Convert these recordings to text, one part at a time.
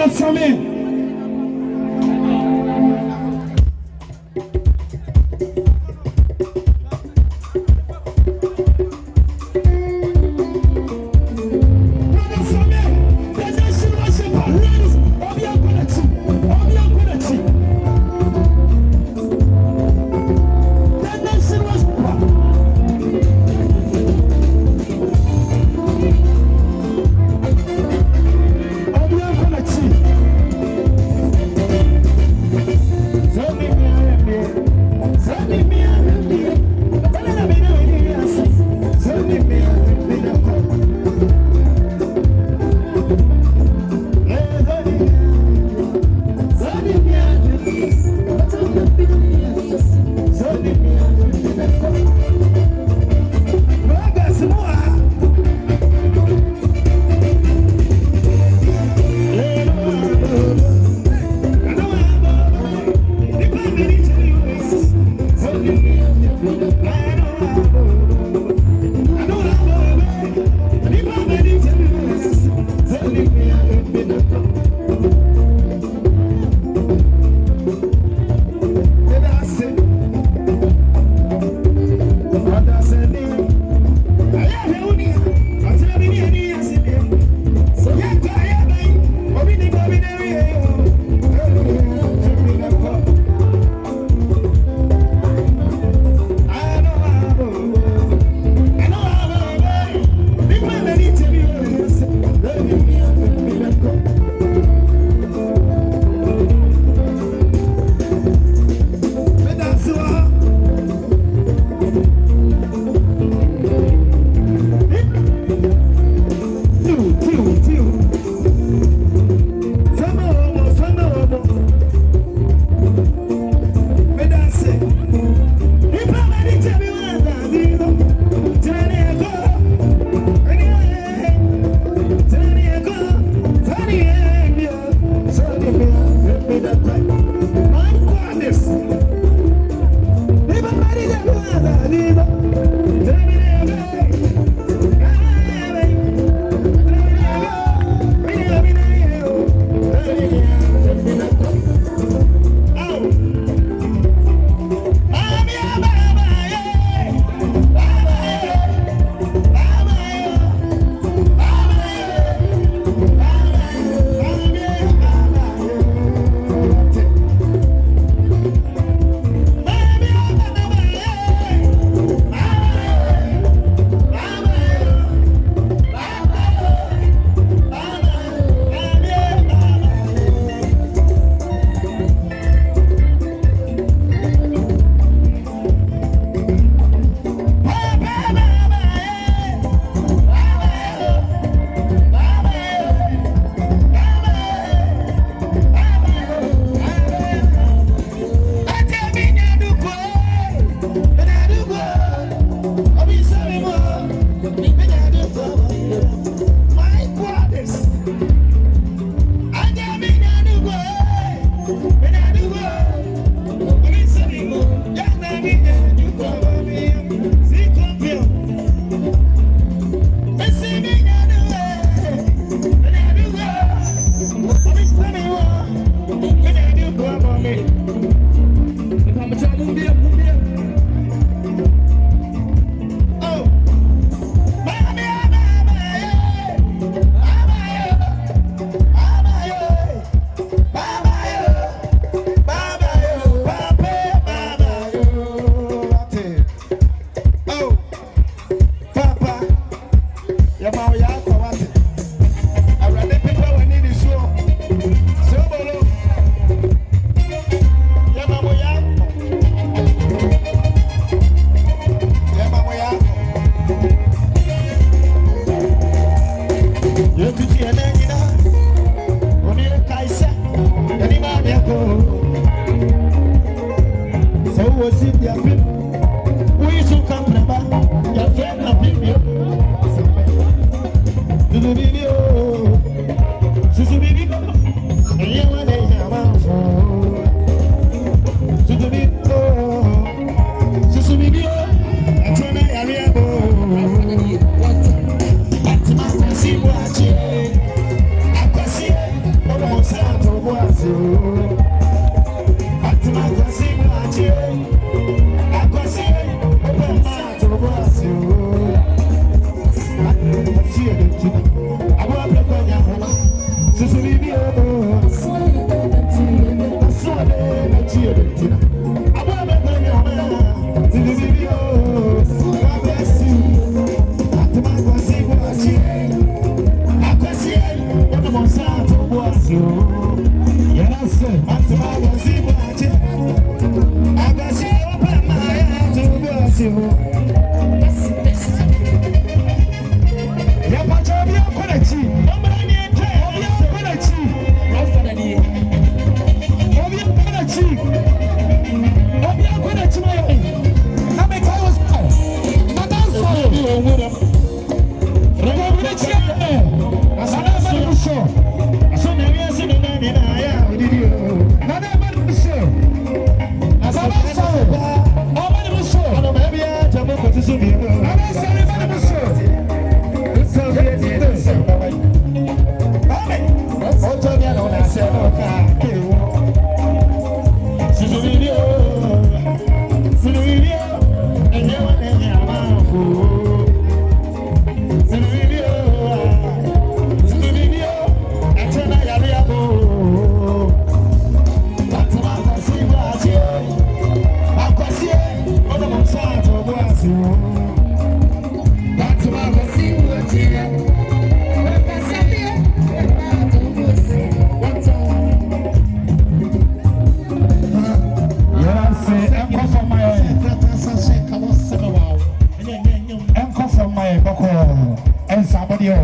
that from me.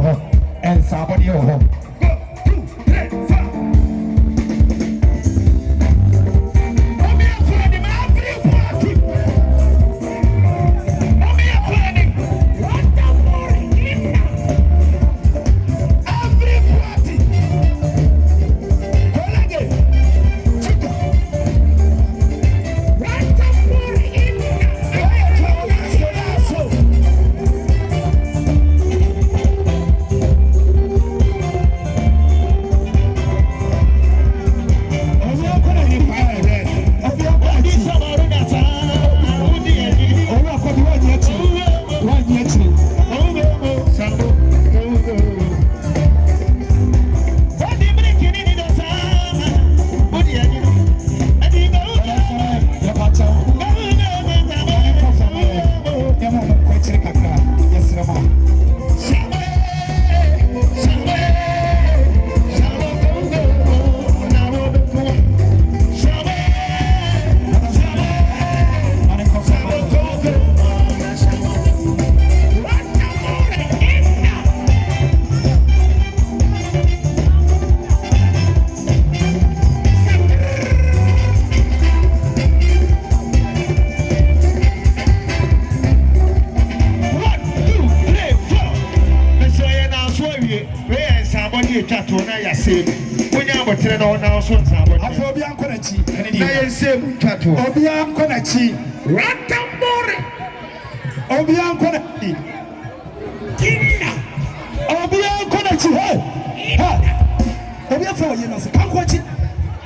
ho and somebody ho.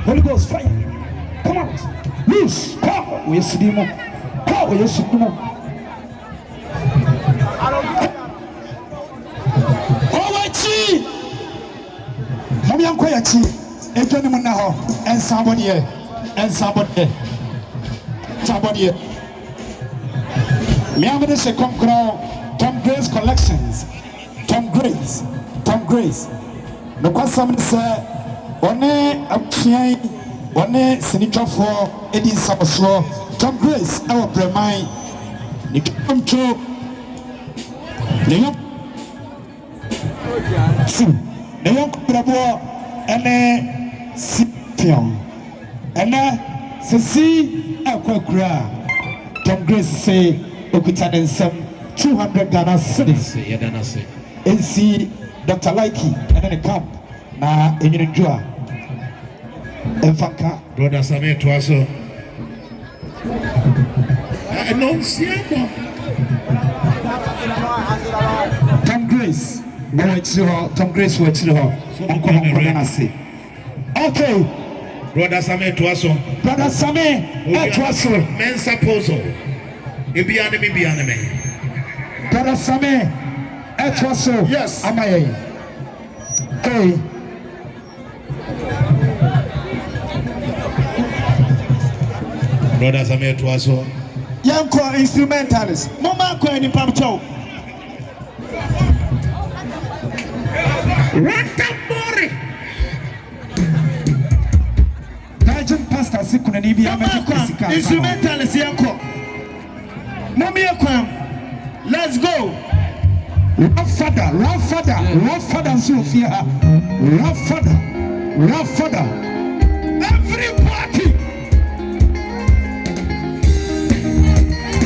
Holy Ghost fire. Come out. Loose. Power. We see them. Power. We see them. Owachi. Mami anko ya chi. Ejoni mu na ho. And somebody here. And somebody here. Somebody here. Me amede se konkro Tom Grace Collections. Tom Grace. Tom Grace. No kwasam se one apian one sinitwafo edi saboso Tom Grace our bremai ni komcho ne yo si ne yo brabo ene sipion ene sesi akwakura Tom Grace say okuta den sem 200 Ghana cedis yedana say NC Dr. Likey ene ne camp na enyinjua Enfaka brother Samuel Twaso no siamo Tom Grace Tom Grace wachiro ho onko na say okay brother Samuel Twaso mensa pozo ebiane me biane me brother Samuel Twaso yes amaye okay brother Samuel Twaso yanko instrumentalist mama ko ni pamcho Ratamori Tajin pastor sikuna ni bia majika instrumentalist yanko mommy akwam let's go rough father so fear rough father